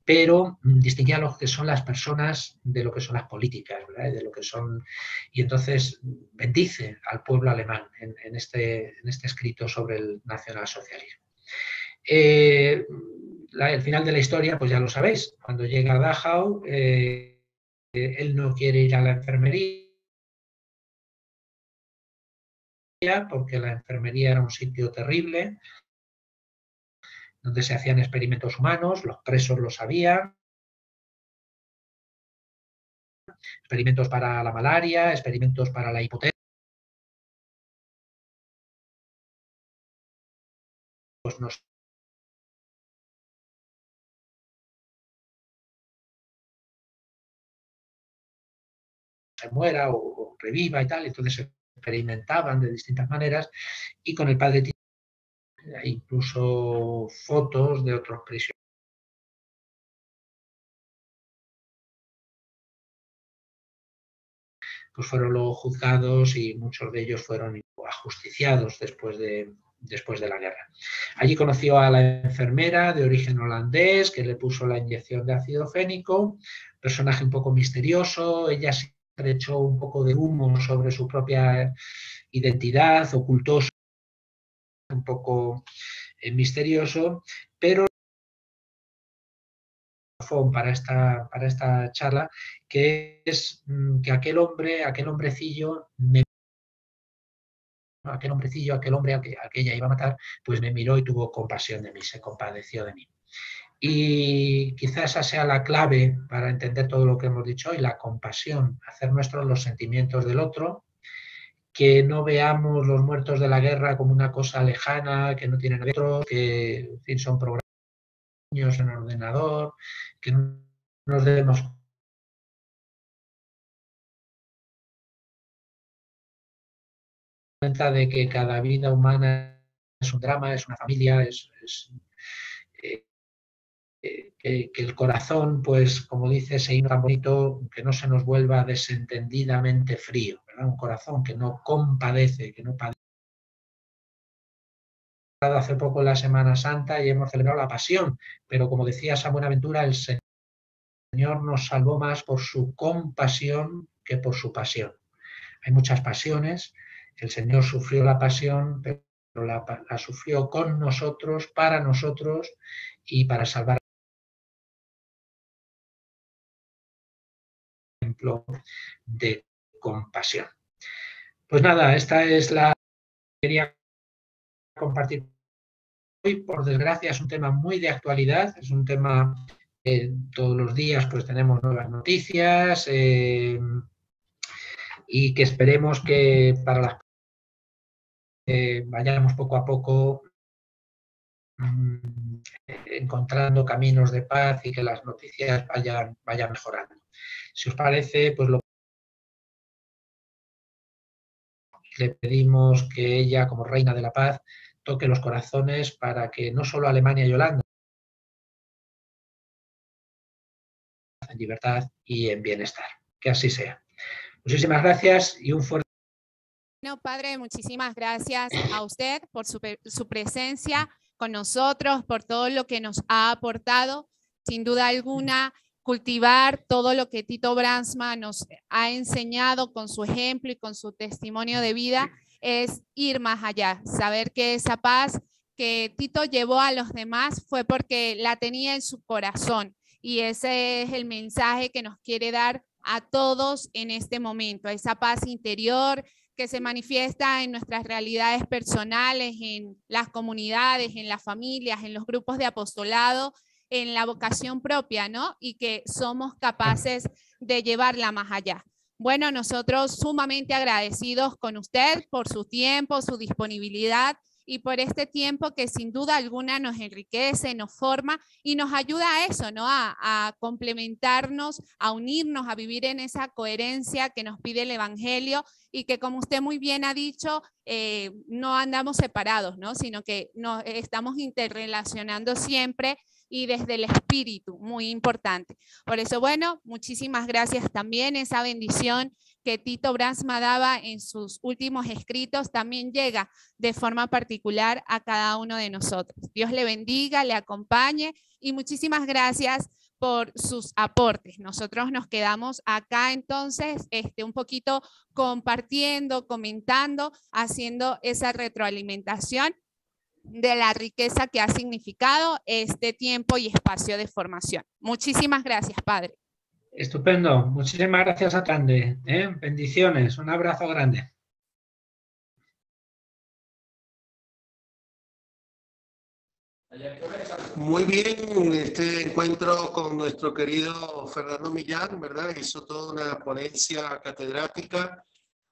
Speaker 3: pero distinguía lo que son las personas de lo que son las políticas, ¿verdad? De lo que son, y entonces bendice al pueblo alemán en este escrito sobre el nacionalsocialismo. El final de la historia, pues ya lo sabéis, cuando llega a Dachau, él no quiere ir a la enfermería porque la enfermería era un sitio terrible, donde se hacían experimentos humanos, los presos lo sabían, experimentos para la malaria, experimentos para la hipotermia, pues no se muera o reviva y tal, entonces experimentaban de distintas maneras, y con el padre Tito hay incluso fotos de otros prisioneros. Pues fueron luego juzgados y muchos de ellos fueron ajusticiados después de la guerra. Allí conoció a la enfermera de origen holandés que le puso la inyección de ácido fénico, personaje un poco misterioso. Ella se echó un poco de humo sobre su propia identidad, ocultó un poco misterioso, pero para esta charla, que es que aquel hombrecillo, aquel hombre al que ella iba a matar, pues me miró y tuvo compasión de mí, se compadeció de mí. Y quizás esa sea la clave para entender todo lo que hemos dicho hoy, la compasión, hacer nuestros los sentimientos del otro, que no veamos los muertos de la guerra como una cosa lejana, que no tienen otros, que en fin, son programas en ordenador, que no nos demos cuenta de que cada vida humana es un drama, es una familia, que el corazón, pues como dice ese himno tan bonito, que no se nos vuelva desentendidamente frío, ¿verdad? Un corazón que no compadece, que no padece. Hace poco la Semana Santa y hemos celebrado la Pasión, pero como decía San Buenaventura, el Señor nos salvó más por su compasión que por su pasión. Hay muchas pasiones, el Señor sufrió la pasión, pero la sufrió con nosotros, para nosotros y para salvar. Ejemplo de compasión. Pues nada, esta es la que quería compartir hoy. Por desgracia es un tema muy de actualidad, es un tema que todos los días pues tenemos nuevas noticias y que esperemos que para las vayamos poco a poco encontrando caminos de paz y que las noticias vayan mejorando. Si os parece, pues le pedimos que ella, como reina de la paz, toque los corazones para que no solo Alemania y Holanda en libertad y en bienestar. Que así sea. Muchísimas gracias y un fuerte.
Speaker 2: Bueno, padre, muchísimas gracias a usted por su presencia con nosotros, por todo lo que nos ha aportado. Sin duda alguna, cultivar todo lo que Tito Brandsma nos ha enseñado con su ejemplo y con su testimonio de vida es ir más allá, saber que esa paz que Tito llevó a los demás fue porque la tenía en su corazón, y ese es el mensaje que nos quiere dar a todos en este momento, esa paz interior que se manifiesta en nuestras realidades personales, en las comunidades, en las familias, en los grupos de apostolado, en la vocación propia, ¿no? Y que somos capaces de llevarla más allá. Bueno, nosotros sumamente agradecidos con usted por su tiempo, su disponibilidad y por este tiempo que sin duda alguna nos enriquece, nos forma y nos ayuda a eso, ¿no? A complementarnos, a unirnos, a vivir en esa coherencia que nos pide el Evangelio y que, como usted muy bien ha dicho, no andamos separados, ¿no? Sino que nos estamos interrelacionando siempre y desde el espíritu, muy importante. Por eso, bueno, muchísimas gracias también. Esa bendición que Tito Brandsma daba en sus últimos escritos también llega de forma particular a cada uno de nosotros. Dios le bendiga, le acompañe y muchísimas gracias por sus aportes. Nosotros nos quedamos acá entonces un poquito compartiendo, comentando, haciendo esa retroalimentación de la riqueza que ha significado este tiempo y espacio de formación. Muchísimas gracias, padre.
Speaker 3: Estupendo. Muchísimas gracias a Grande. Bendiciones. Un abrazo grande.
Speaker 4: Muy bien, este encuentro con nuestro querido Fernando Millán, ¿verdad? Hizo toda una ponencia catedrática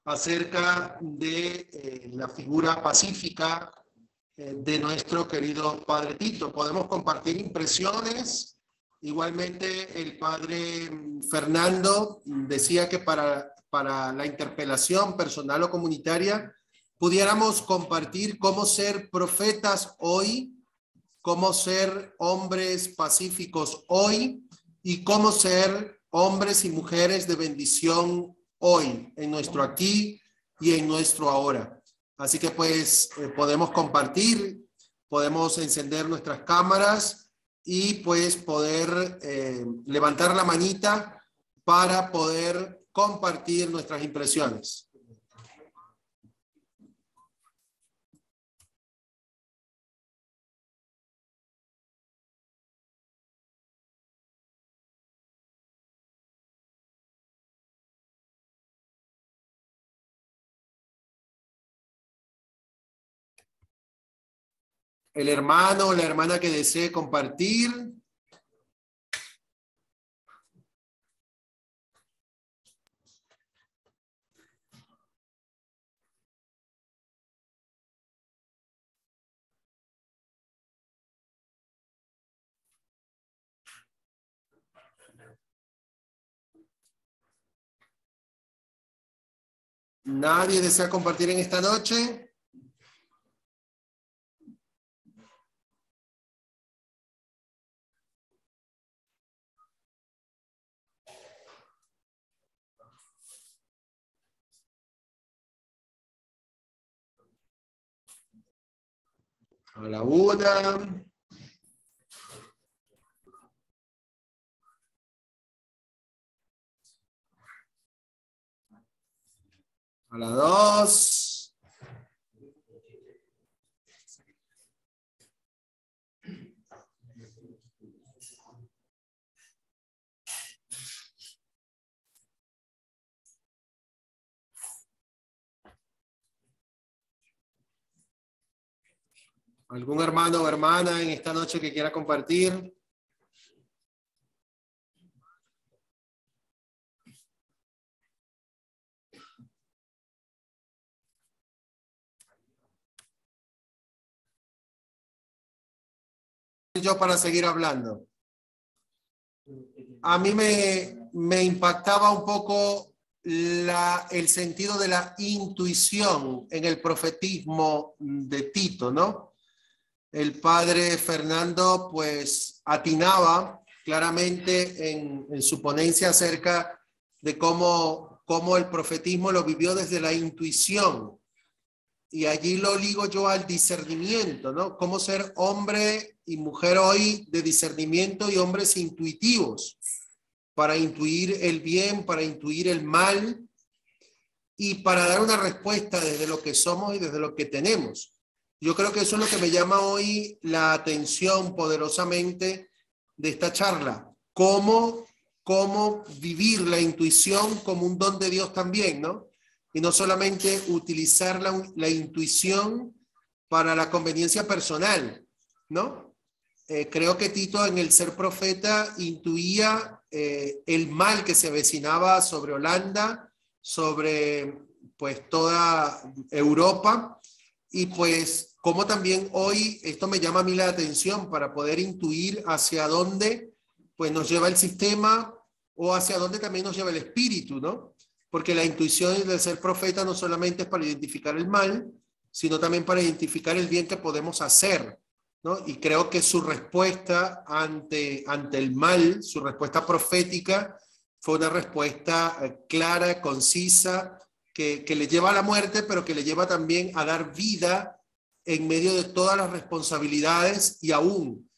Speaker 4: acerca de la figura pacífica de nuestro querido padre Tito. Podemos compartir impresiones. Igualmente, el padre Fernando decía que para para la interpelación personal o comunitaria, pudiéramos compartir cómo ser profetas hoy, cómo ser hombres pacíficos hoy y cómo ser hombres y mujeres de bendición hoy, en nuestro aquí y en nuestro ahora. Así que pues podemos compartir, podemos encender nuestras cámaras y pues poder levantar la manita para poder compartir nuestras impresiones. El hermano o la hermana que desee compartir. ¿Nadie desea compartir en esta noche? A la una. A la dos. ¿Algún hermano o hermana en esta noche que quiera compartir? Yo para seguir hablando. A mí me impactaba un poco el sentido de la intuición en el profetismo de Tito, ¿no? El padre Fernando pues atinaba claramente en su ponencia acerca de cómo el profetismo lo vivió desde la intuición. Y allí lo ligo yo al discernimiento, ¿no? Cómo ser hombre y mujer hoy de discernimiento y hombres intuitivos para intuir el bien, para intuir el mal y para dar una respuesta desde lo que somos y desde lo que tenemos. Yo creo que eso es lo que me llama hoy la atención poderosamente de esta charla. Cómo vivir la intuición como un don de Dios también, ¿no? Y no solamente utilizar la intuición para la conveniencia personal, ¿no? Creo que Tito en el ser profeta intuía el mal que se avecinaba sobre Holanda, sobre pues toda Europa, y pues como también hoy esto me llama a mí la atención para poder intuir hacia dónde pues nos lleva el sistema o hacia dónde también nos lleva el espíritu, ¿no? Porque la intuición del ser profeta no solamente es para identificar el mal, sino también para identificar el bien que podemos hacer, ¿no? Y creo que su respuesta ante el mal, su respuesta profética, fue una respuesta clara, concisa, que le lleva a la muerte, pero que le lleva también a dar vida en medio de todas las responsabilidades y aún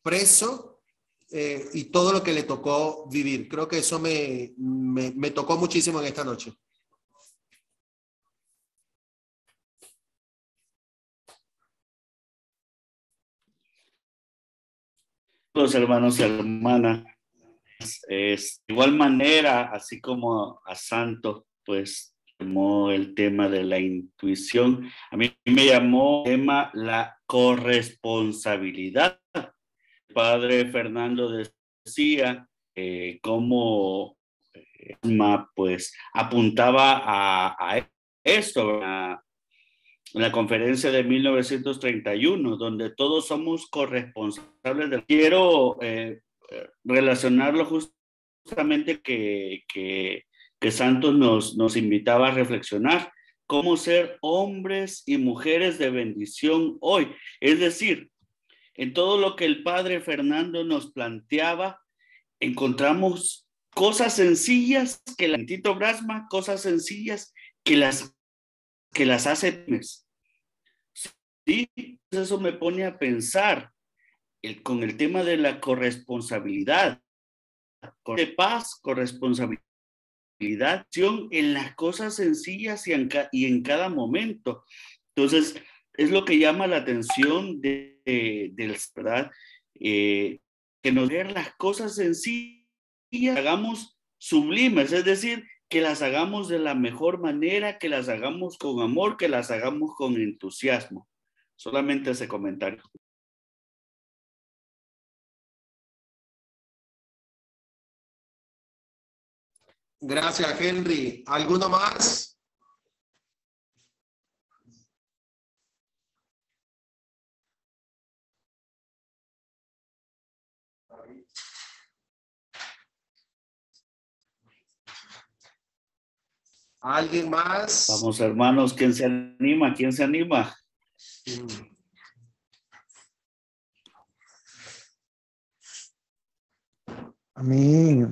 Speaker 4: preso, y todo lo que le tocó vivir. Creo que eso me tocó muchísimo en esta noche.
Speaker 5: Los hermanos y hermanas, de igual manera, así como a Santos, pues llamó el tema de la intuición, a mí me llamó el tema la corresponsabilidad. El padre Fernando decía cómo pues apuntaba a esto, en la conferencia de 1931, donde todos somos corresponsables. Quiero relacionarlo justamente que que Santos nos invitaba a reflexionar. Cómo ser hombres y mujeres de bendición hoy. Es decir, en todo lo que el padre Fernando nos planteaba, encontramos cosas sencillas que la Tito Brasma, cosas sencillas que las hace. Sí, eso me pone a pensar con el tema de la corresponsabilidad, de paz, corresponsabilidad en las cosas sencillas y en cada momento. Entonces, es lo que llama la atención ¿verdad? Que nos den las cosas sencillas, hagamos sublimes, es decir, que las hagamos de la mejor manera, que las hagamos con amor, que las hagamos con entusiasmo. Solamente ese comentario.
Speaker 4: Gracias, Henry. ¿Alguno más? ¿Alguien más?
Speaker 5: Vamos, hermanos, ¿quién se anima? ¿Quién se anima?
Speaker 6: A mí,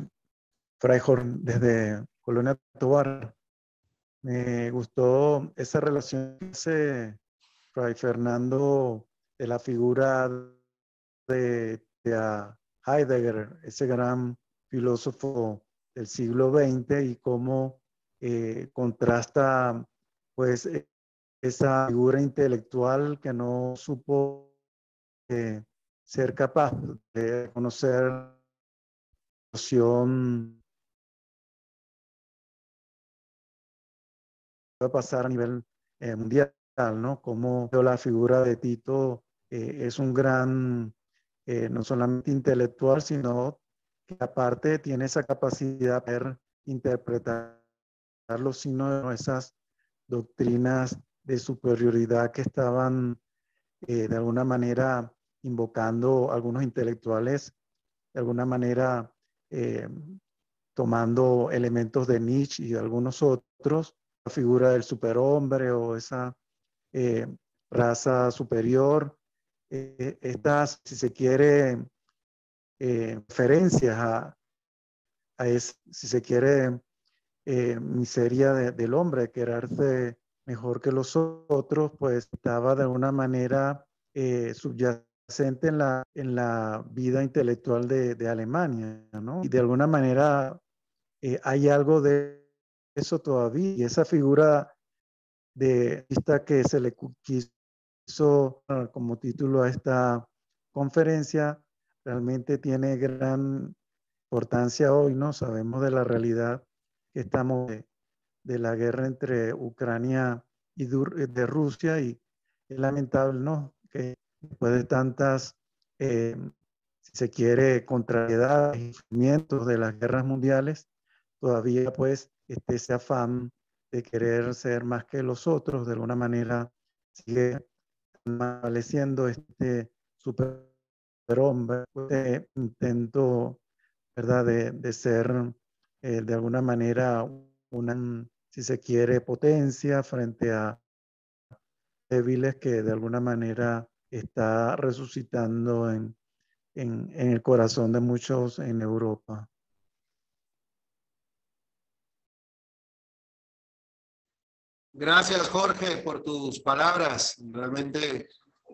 Speaker 6: Fray Jorge, desde Colonia Tovar, me gustó esa relación que hace Fray Fernando de la figura de Heidegger, ese gran filósofo del siglo XX, y cómo contrasta pues esa figura intelectual que no supo ser capaz de conocer la noción que va a pasar a nivel mundial, ¿no? Como la figura de Tito es un gran, no solamente intelectual, sino que aparte tiene esa capacidad de poder interpretar los signos de esas doctrinas de superioridad que estaban de alguna manera invocando algunos intelectuales, de alguna manera tomando elementos de Nietzsche y de algunos otros, la figura del superhombre o esa raza superior, estas, si se quiere, referencias a esa, si se quiere, miseria del hombre, quererse mejor que los otros, pues estaba de alguna manera subyacente en la vida intelectual de Alemania, ¿no? Y de alguna manera hay algo de eso todavía, y esa figura de esta que se le quiso como título a esta conferencia, realmente tiene gran importancia hoy, ¿no? Sabemos de la realidad que estamos de la guerra entre Ucrania y de Rusia, y es lamentable, ¿no? Que después de tantas, si se quiere, contrariedades y sufrimientos de las guerras mundiales, todavía pues ese afán de querer ser más que los otros, de alguna manera sigue prevaleciendo este superhombre, este intento, ¿verdad?, de ser de alguna manera una, si se quiere, potencia frente a débiles, que de alguna manera está resucitando en el corazón de muchos en Europa.
Speaker 4: Gracias, Jorge, por tus palabras. Realmente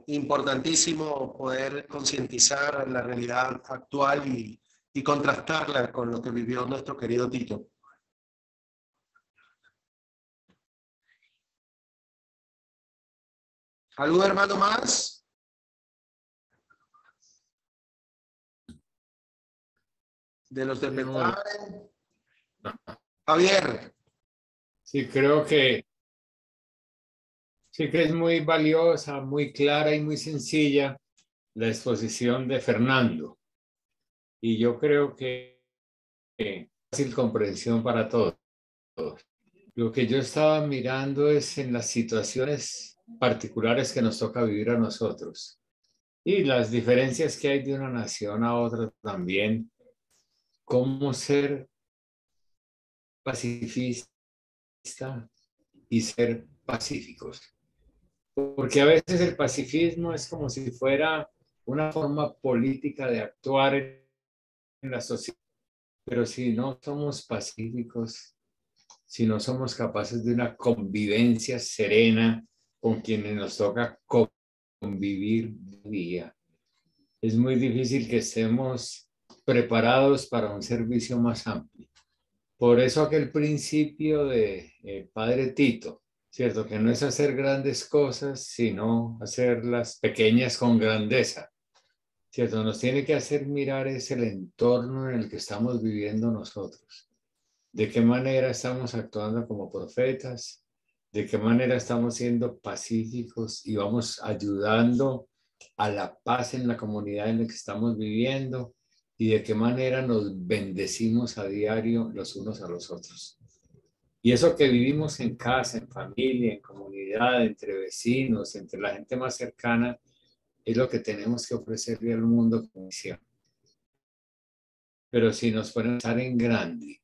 Speaker 4: importantísimo poder concientizar la realidad actual y contrastarla con lo que vivió nuestro querido Tito. ¿Algún hermano más? De los de Petare. Javier.
Speaker 7: Sí, creo que es muy valiosa, muy clara y muy sencilla la exposición de Fernando. Y yo creo que es fácil comprensión para todos. Lo que yo estaba mirando es en las situaciones particulares que nos toca vivir a nosotros y las diferencias que hay de una nación a otra también. Cómo ser pacifista y ser pacíficos. Porque a veces el pacifismo es como si fuera una forma política de actuar en la sociedad. Pero si no somos pacíficos, si no somos capaces de una convivencia serena con quienes nos toca convivir día, es muy difícil que estemos preparados para un servicio más amplio. Por eso aquel principio de Padre Tito, ¿cierto? Que no es hacer grandes cosas, sino hacerlas pequeñas con grandeza, ¿cierto? Nos tiene que hacer mirar es el entorno en el que estamos viviendo nosotros. De qué manera estamos actuando como profetas, de qué manera estamos siendo pacíficos y vamos ayudando a la paz en la comunidad en la que estamos viviendo, y de qué manera nos bendecimos a diario los unos a los otros. Y eso que vivimos en casa, en familia, en comunidad, entre vecinos, entre la gente más cercana, es lo que tenemos que ofrecerle al mundo como misión. Pero si nos ponemos a estar en grande,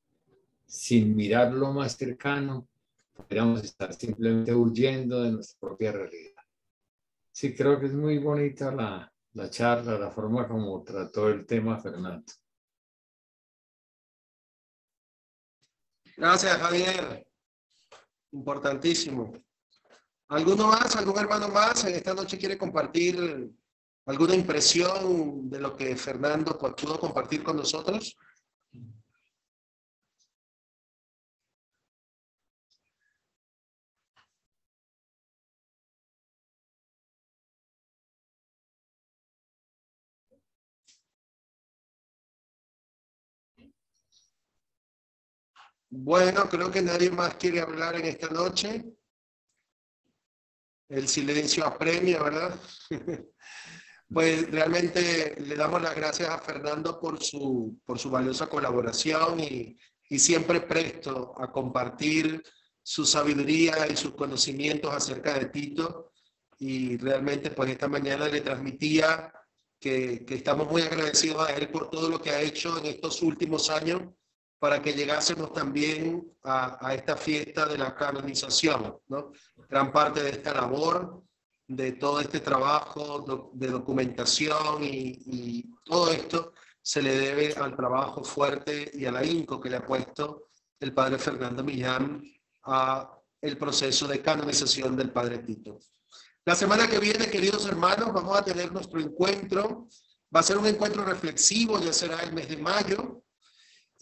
Speaker 7: sin mirar lo más cercano, podríamos estar simplemente huyendo de nuestra propia realidad. Sí, creo que es muy bonita la charla, la forma como trató el tema Fernando.
Speaker 4: Gracias, Javier. Importantísimo. ¿Alguno más, algún hermano más en esta noche quiere compartir alguna impresión de lo que Fernando pudo compartir con nosotros? Bueno, creo que nadie más quiere hablar en esta noche. El silencio apremia, ¿verdad? Pues realmente le damos las gracias a Fernando por su valiosa colaboración y siempre presto a compartir su sabiduría y sus conocimientos acerca de Tito. Y realmente pues esta mañana le transmitía que estamos muy agradecidos a él por todo lo que ha hecho en estos últimos años para que llegásemos también a esta fiesta de la canonización, ¿no? Gran parte de esta labor, de todo este trabajo de documentación y todo esto se le debe al trabajo fuerte y al ahínco que le ha puesto el padre Fernando Millán a el proceso de canonización del padre Tito. La semana que viene, queridos hermanos, vamos a tener nuestro encuentro. Va a ser un encuentro reflexivo, ya será el mes de mayo.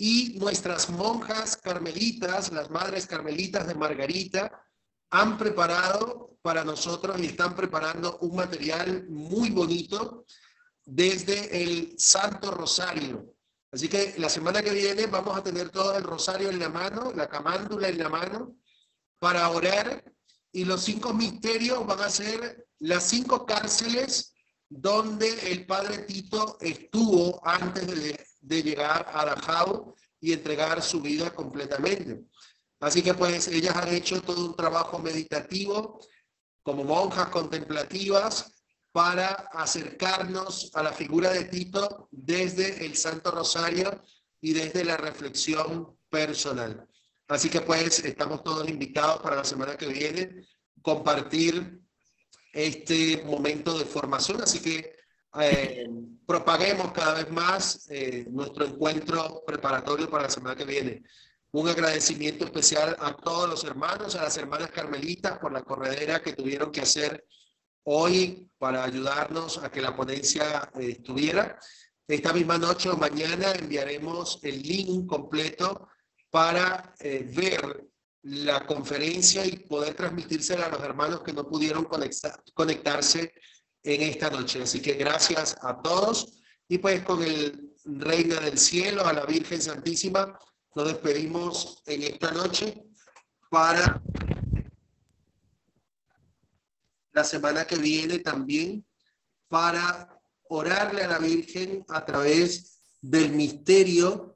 Speaker 4: Y nuestras monjas carmelitas, las madres carmelitas de Margarita, han preparado para nosotros y están preparando un material muy bonito desde el Santo Rosario. Así que la semana que viene vamos a tener todo el rosario en la mano, la camándula en la mano, para orar. Y los 5 misterios van a ser las 5 cárceles donde el padre Tito estuvo antes de llegar a Dachau y entregar su vida completamente. Así que pues ellas han hecho todo un trabajo meditativo como monjas contemplativas para acercarnos a la figura de Tito desde el Santo Rosario y desde la reflexión personal. Así que pues estamos todos invitados para la semana que viene compartir este momento de formación. Así que propaguemos cada vez más nuestro encuentro preparatorio para la semana que viene. Un agradecimiento especial a todos los hermanos, a las hermanas carmelitas por la corredera que tuvieron que hacer hoy para ayudarnos a que la ponencia estuviera. Esta misma noche o mañana enviaremos el link completo para ver la conferencia y poder transmitírsela a los hermanos que no pudieron conectarse en esta noche. Así que gracias a todos y pues con el Reina del Cielo, a la Virgen Santísima, nos despedimos en esta noche para la semana que viene también, para orarle a la Virgen a través del misterio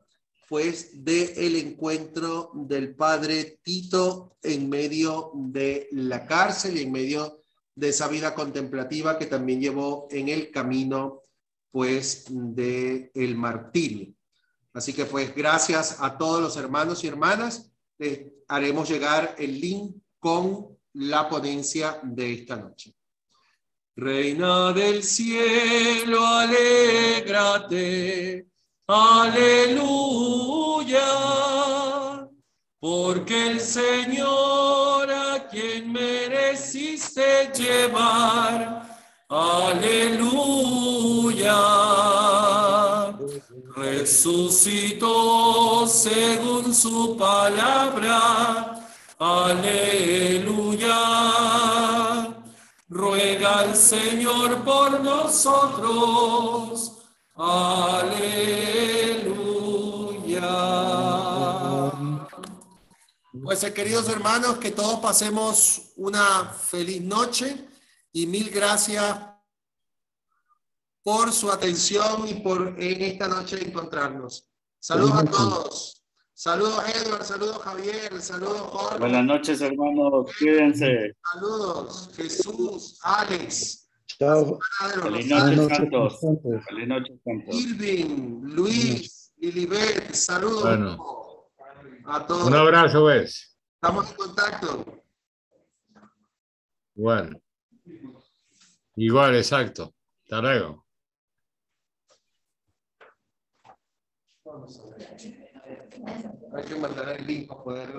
Speaker 4: pues del encuentro del padre Tito en medio de la cárcel y en medio de esa vida contemplativa que también llevó en el camino pues del martirio. Así que pues gracias a todos los hermanos y hermanas haremos llegar el link con la ponencia de esta noche. Reina del cielo, alégrate, aleluya, porque el Señor a quien mereciste llevar, aleluya, resucitó según su palabra, aleluya. Ruega al Señor por nosotros. Aleluya. Pues queridos hermanos, que todos pasemos una feliz noche y mil gracias por su atención y por en esta noche encontrarnos. Saludos a todos. Saludos Edward, saludos Javier, saludos Jorge.
Speaker 5: Buenas noches, hermanos. Cuídense.
Speaker 4: Saludos Jesús, Alex.
Speaker 6: Chao.
Speaker 5: Feliz noche, santos. Feliz noche, santos.
Speaker 4: Irving, Luis, Lilibet, saludos.
Speaker 7: Bueno.
Speaker 4: A todos.
Speaker 7: Un abrazo, pues.
Speaker 4: Estamos en contacto.
Speaker 7: Bueno. Igual, exacto. Hasta luego.
Speaker 4: Hay que mandar el link para poder